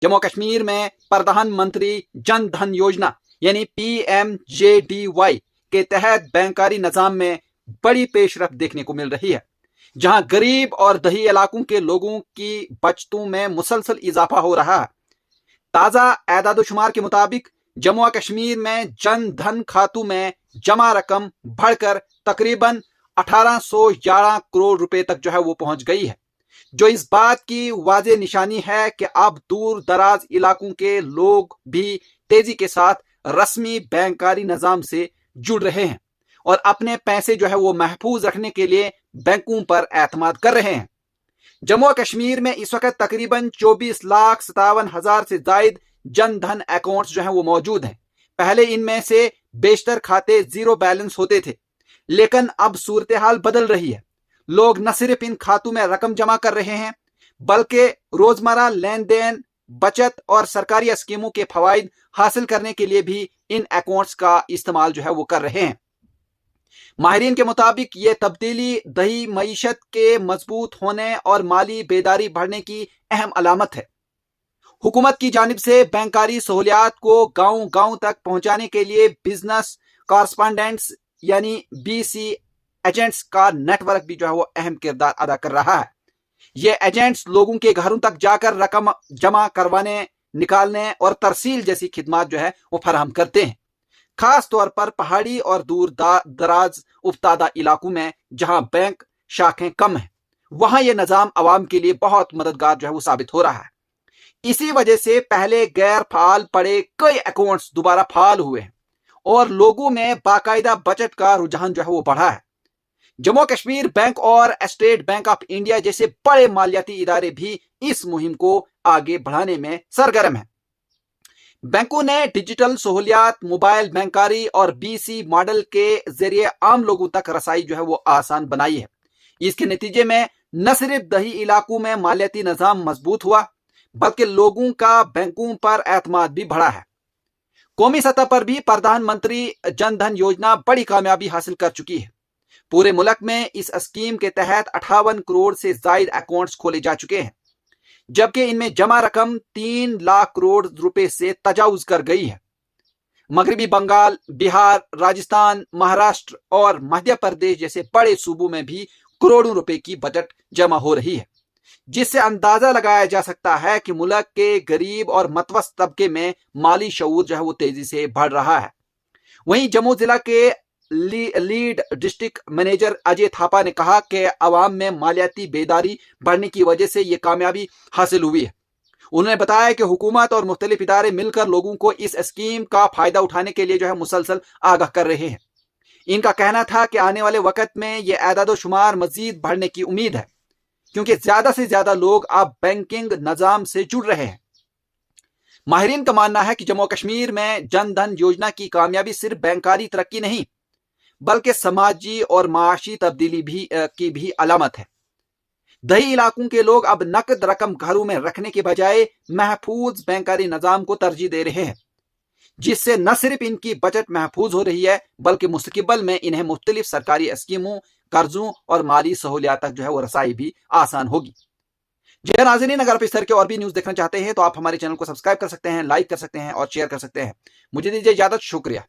जम्मू कश्मीर में प्रधानमंत्री जन धन योजना यानी PMJDY के तहत बैंकारी निजाम में बड़ी पेशरफ देखने को मिल रही है, जहां गरीब और दही इलाकों के लोगों की बचतों में मुसलसल इजाफा हो रहा है। ताजा एदादोशुमार के मुताबिक जम्मू कश्मीर में जन धन खातों में जमा रकम बढ़कर तकरीबन 1811 करोड़ रुपए तक वो पहुंच गई है, जो इस बात की वाज़ेह निशानी है कि अब दूर दराज इलाकों के लोग भी तेजी के साथ रस्मी बैंकारी निजाम से जुड़ रहे हैं और अपने पैसे वो महफूज रखने के लिए बैंकों पर एतमाद कर रहे हैं। जम्मू कश्मीर में इस वक्त तकरीबन 24,57,000 से जायद जन धन अकाउंट्स वो मौजूद हैं। पहले इनमें से बेशतर खाते जीरो बैलेंस होते थे, लेकिन अब सूरत हाल बदल रही है। लोग न सिर्फ इन खातों में रकम जमा कर रहे हैं, बल्कि रोजमर्रा लेन देन, बचत और सरकारी स्कीमों के फवाइद हासिल करने के लिए भी इन अकाउंट्स का इस्तेमाल वो कर रहे हैं। माहिरीन के मुताबिक ये तब्दीली दही मईशत के मजबूत होने और माली बेदारी बढ़ने की अहम अलामत है। हुकूमत की जानिब से बैंकारी सहूलियात को गांव गांव तक पहुंचाने के लिए बिजनेस कॉरस्पॉन्डेंट्स यानी BC एजेंट्स का नेटवर्क भी वो अहम किरदार अदा कर रहा है। ये एजेंट्स लोगों के घरों तक जाकर रकम जमा करवाने, निकालने और तरसील जैसी खिदमात वो फराहम करते हैं, खास तौर पर पहाड़ी और दूर दराज उफ्तादा इलाकों में जहां बैंक शाखें कम हैं। वहां यह निजाम अवाम के लिए बहुत मददगार वो साबित हो रहा है। इसी वजह से पहले गैर फाल पड़े कई अकाउंट्स दोबारा फाल हुए हैं और लोगों में बाकायदा बचत का रुझान वो बढ़ा है। जम्मू कश्मीर बैंक और स्टेट बैंक ऑफ इंडिया जैसे बड़े मालियाती इदारे भी इस मुहिम को आगे बढ़ाने में सरगर्म हैं। बैंकों ने डिजिटल सहूलियात, मोबाइल बैंकारी और BC मॉडल के जरिए आम लोगों तक रसाई वो आसान बनाई है। इसके नतीजे में न सिर्फ दही इलाकों में मालियाती निजाम मजबूत हुआ, बल्कि लोगों का बैंकों पर एतमाद भी बढ़ा है। कौमी सतह पर भी प्रधानमंत्री जन धन योजना बड़ी कामयाबी हासिल कर चुकी है। पूरे मुल्क में इस स्कीम के तहत 58 करोड़ से जायद अकाउंट्स खोले जा चुके हैं, जबकि इनमें जमा रकम 3 लाख करोड़ रुपए से तजावुज कर गई है। मगरबी बंगाल, बिहार, राजस्थान, महाराष्ट्र और मध्य प्रदेश जैसे बड़े सूबों में भी करोड़ों रुपए की बजट जमा हो रही है, जिससे अंदाजा लगाया जा सकता है कि मुल्क के गरीब और मतवस्त तबके में माली शऊर वो तेजी से बढ़ रहा है। वहीं जम्मू जिला के lead district manager Ajay Thapa ने कहा कि अवाम में मालियाती बेदारी बढ़ने की वजह से ये कामयाबी हासिल हुई है। उन्होंने बताया कि हुकूमत और मुख्तलिफ इदारे मिलकर लोगों को इस स्कीम का फायदा उठाने के लिए मुसलसल आगाह कर रहे हैं। इनका कहना था कि आने वाले वक्त में यह एदादोशुमार मजीद बढ़ने की उम्मीद है, क्योंकि ज्यादा से ज्यादा लोग अब बैंकिंग निजाम से जुड़ रहे हैं। माहिरीन का मानना है कि जम्मू कश्मीर में जन धन योजना की कामयाबी सिर्फ बैंकारी तरक्की नहीं, बल्कि समाजी और माशी तब्दीली की भी अलामत है। दही इलाकों के लोग अब नकद रकम घरों में रखने के बजाय महफूज बैंकारी निजाम को तरजीह दे रहे हैं, जिससे न सिर्फ इनकी बचत महफूज हो रही है, बल्कि मुस्तकबिल में इन्हें मुख्तलिफ सरकारी स्कीमों, कर्जों और माली सहूलियात तक वो रसाई भी आसान होगी। जी नाज़रीन, अगर आप इस तरह के और भी न्यूज देखना चाहते हैं तो आप हमारे चैनल को सब्सक्राइब कर सकते हैं, लाइक कर सकते हैं और शेयर कर सकते हैं। मुझे दीजिए इजाजत। शुक्रिया।